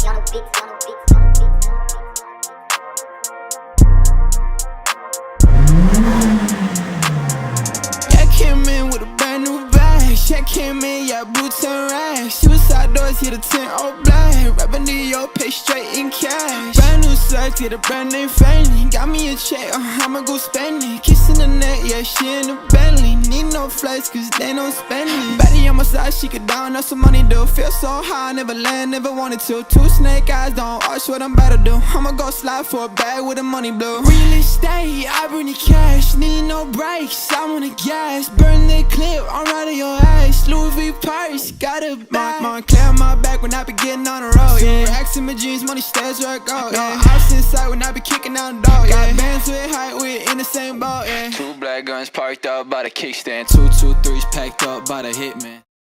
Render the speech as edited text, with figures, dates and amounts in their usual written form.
Yeah, came in with a brand new bag. Check came in, yeah, boots and rags. Suicide doors, hit a 10 all black. Rapping to your pay straight in cash. Brand new socks, get a brand name family. Got me a check, I'ma go spend it. Kissing the neck, yeah, she in the Bentley. Need no flights, cause they don't spend it. Betty on my side, she could down up some money, do. Feel so high, never land, never wanted to. Two snake eyes, don't arch what I'm about to do. I'ma go slide for a bag with the money blue. Real estate, I bring the cash. Need no brakes, I'm on the gas. Burn the clip, I'm riding your ass. Louis V purse, got a bag. Montclair on my back when I be getting on the road, yeah. Racks in my jeans, money stays where I go, yeah. House inside when I be kicking down the door, yeah. Got bands with height, we in the same boat, yeah. Two black guns parked up by the kickstand. 223s packed up by the hitman.